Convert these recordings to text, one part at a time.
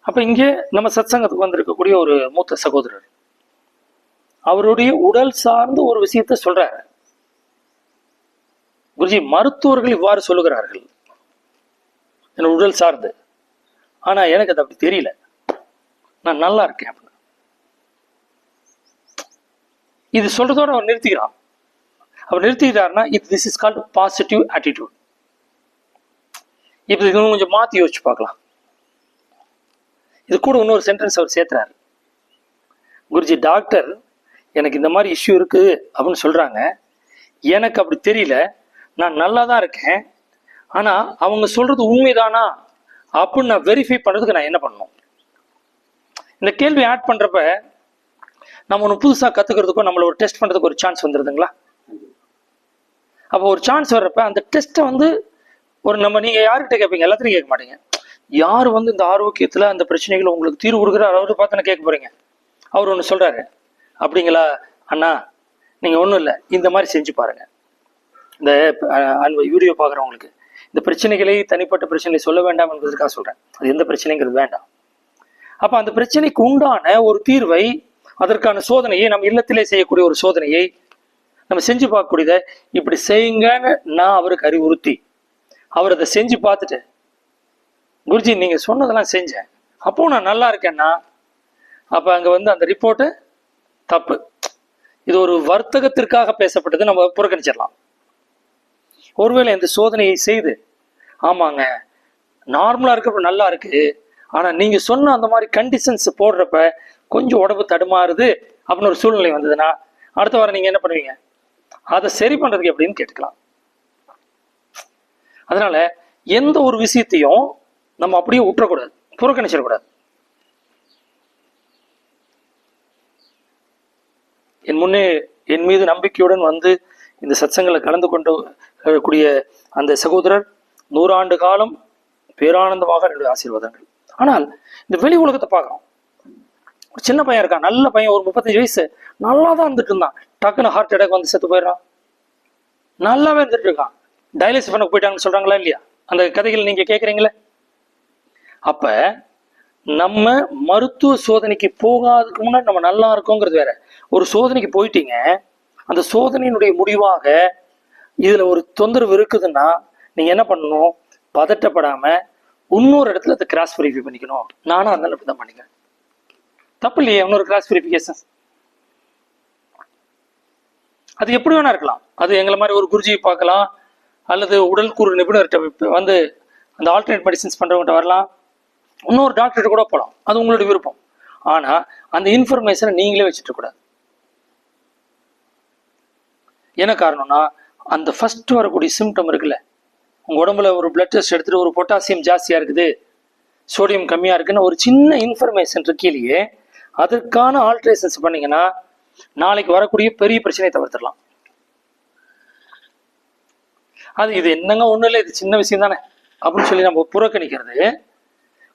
அப்ப இங்கே நம்ம சத்சங்கத்துக்கு வந்திருக்கக்கூடிய ஒரு மூத்த சகோதரர் அவருடைய உடல் சார்ந்து ஒரு விஷயத்த சொல்றாரு. குருஜி, மருத்துவர்கள் இவ்வாறு சொல்லுகிறார்கள் என் உடல் சார்ந்து, ஆனா எனக்கு அது அப்படி தெரியல, நான் நல்லா இருக்கேன். இது சொல்றதோட அவர் நிறுத்திக்கிறான். அவர் நிறுத்திக்கிறாருன்னா this is called positive attitude. இப்ப இது கொஞ்சம் மாத்தி யோசிச்சு பார்க்கலாம். இது கூட இன்னொரு சென்டென்ஸ் அவர் சேர்த்துறாரு. குருஜி, டாக்டர் எனக்கு இந்த மாதிரி இஷ்யூ இருக்கு அப்படின்னு சொல்றாங்க, எனக்கு அப்படி தெரியல, நான் நல்லா தான் இருக்கேன், ஆனா அவங்க சொல்றது உண்மைதானா அப்படின்னு நான் வெரிஃபை பண்றதுக்கு நான் என்ன பண்ணணும்? இந்த கேள்வி ஆட் பண்றப்ப நம்ம ஒன்று புதுசாக கத்துக்கிறதுக்கும் நம்மள ஒரு டெஸ்ட் பண்றதுக்கு ஒரு சான்ஸ் வந்துருதுங்களா? அப்போ ஒரு சான்ஸ் வர்றப்ப அந்த டெஸ்ட்டை ஒரு நீங்க யாருக்கிட்ட கேட்பீங்க? எல்லாத்தையும் கேட்க மாட்டீங்க. யார் இந்த ஆரோக்கியத்துல அந்த பிரச்சனைகளை உங்களுக்கு தீர்வு கொடுக்குறாரு அவரு பார்த்து கேட்க போறீங்க. அவர் ஒன்று சொல்றாரு, அப்படிங்களா அண்ணா, நீங்க ஒன்றும் இல்லை, இந்த மாதிரி செஞ்சு பாருங்க. இந்த வீடியோ பார்க்குறவங்களுக்கு இந்த பிரச்சனைகளை, தனிப்பட்ட பிரச்சனைகளை சொல்ல வேண்டாம் என்பதற்காக சொல்றேன். அது எந்த பிரச்சனைங்கிறது வேண்டாம். அப்ப அந்த பிரச்சனைக்கு உண்டான ஒரு தீர்வை, அதற்கான சோதனையை, நம்ம இல்லத்திலே செய்யக்கூடிய ஒரு சோதனையை நம்ம செஞ்சு பார்க்கக்கூடியதை இப்படி செய்யுங்கன்னு நான் அவருக்கு அறிவுறுத்தி அவர் அதை செஞ்சு பார்த்துட்டு, குருஜி நீங்க சொன்னதெல்லாம் செஞ்சேன், அப்போ நான் நல்லா இருக்கேன்னா, அப்ப அங்க அந்த ரிப்போர்ட்டு தப்பு, இது ஒரு வர்த்தகத்திற்காக பேசப்பட்டது, நம்ம புறக்கணிச்சிடலாம். ஒருவேளை இந்த சோதனையை செய்து, ஆமாங்க நார்மலா இருக்கப்ப நல்லா இருக்கு, ஆனா நீங்க சொன்ன அந்த மாதிரி கண்டிஷன்ஸ் போடுறப்ப கொஞ்சம் உடம்பு தடுமாறுது அப்படின்னு ஒரு சூழ்நிலை வந்ததுன்னா, அடுத்த வாரம் நீங்க என்ன பண்ணுவீங்க? அதை சரி பண்றதுக்கு எப்படின்னு கேட்டுக்கலாம். அதனால எந்த ஒரு விஷயத்தையும் நம்ம அப்படியே விட்டுறக்கூடாது, புறக்கணிச்சிடக்கூடாது. என் மீது நம்பிக்கையுடன் இந்த சத்சங்களை கலந்து கொண்டு கூடிய அந்த சகோதரர் 100 ஆண்டு காலம் பேரானந்தமாக என்னுடைய ஆசீர்வாதங்கள். ஆனால் இந்த வெளி உலகத்தை பார்க்கிறோம். ஒரு சின்ன பையன் இருக்கான், நல்ல பையன், ஒரு 35 வயசு, நல்லா தான் இருந்துட்டு இருந்தான், டக்குன்னு ஹார்ட் அட்டாக் செத்து போயிடறான். நல்லாவே இருந்துட்டு இருக்கான், டயாலிசிஸ் பண்ண போயிட்டாங்கன்னு சொல்றாங்களா இல்லையா? அந்த கதைகள் நீங்க கேட்குறீங்களே. அப்ப நம்ம மருத்துவ சோதனைக்கு போகாததுக்கு முன்னாடி நம்ம நல்லா இருக்கோங்கிறது வேற. ஒரு சோதனைக்கு போயிட்டீங்க, அந்த சோதனையினுடைய முடிவாக இதுல ஒரு தொந்தரவு இருக்குதுன்னா நீங்க என்ன பண்ணணும்? பதட்டப்படாம இன்னொரு இடத்துல அதை கிராஸ் வெரிஃபை பண்ணிக்கணும். நானும் அதனால அப்படிதான் பண்ணிக்கிறேன், தப்பு இல்லையே. இன்னொரு கிராஸ் வெரிஃபிகேஷன் அது எப்படி வேணா இருக்கலாம். அது எங்களை மாதிரி ஒரு குருஜியை பார்க்கலாம், அல்லது உடல் கூறு நிபுணர்கிட்ட அந்த ஆல்டர்னேட் மெடிசின்ஸ் பண்றவங்ககிட்ட வரலாம், இன்னொரு டாக்டர்கிட்ட கூட போகலாம், அது உங்களுடைய விருப்பம். ஆனா அந்த இன்ஃபர்மேஷனை நீங்களே வச்சுட்டு கூடாது. என்ன காரணம்னா, அந்த ஃபர்ஸ்ட் வரக்கூடிய சிம்டம் இருக்குல்ல, உங்க உடம்புல ஒரு பிளட் டெஸ்ட் எடுத்துட்டு ஒரு பொட்டாசியம் ஜாஸ்தியா இருக்குது, சோடியம் கம்மியா இருக்குன்னு ஒரு சின்ன இன்ஃபர்மேஷன் இருக்கையிலேயே அதற்கான ஆல்ட்ரேஷன்ஸ் பண்ணீங்கன்னா நாளைக்கு வரக்கூடிய பெரிய பிரச்சனையை தவிர்த்திடலாம். இது என்னங்க ஒண்ணும் இல்லை, இது சின்ன விஷயம் தானே அப்படின்னு சொல்லி நம்ம புறக்கணிக்கிறது,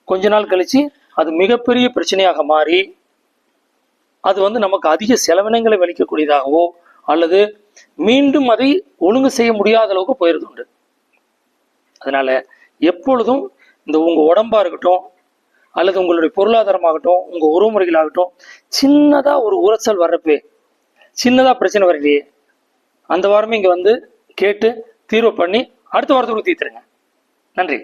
கொஞ்ச நாள் கழிச்சு அது மிகப்பெரிய பிரச்சனையாக மாறி அது நமக்கு அதிக செலவினங்களை வலிக்கக்கூடியதாகவோ அல்லது மீண்டும் அதை ஒழுங்கு செய்ய முடியாத அளவுக்கு போயிருது உண்டு. அதனால எப்பொழுதும் உங்க உடம்பா இருக்கட்டும், அல்லது உங்களுடைய பொருளாதாரமாகட்டும், உங்க உறவுமுறைகளாகட்டும், சின்னதா ஒரு உரைச்சல் வர்றப்பே, சின்னதா பிரச்சனை வரலையே, அந்த வாரமே இங்க கேட்டு தீர்வு பண்ணி அடுத்த வாரத்துக்குள்ள தீர்த்துருங்க. நன்றி.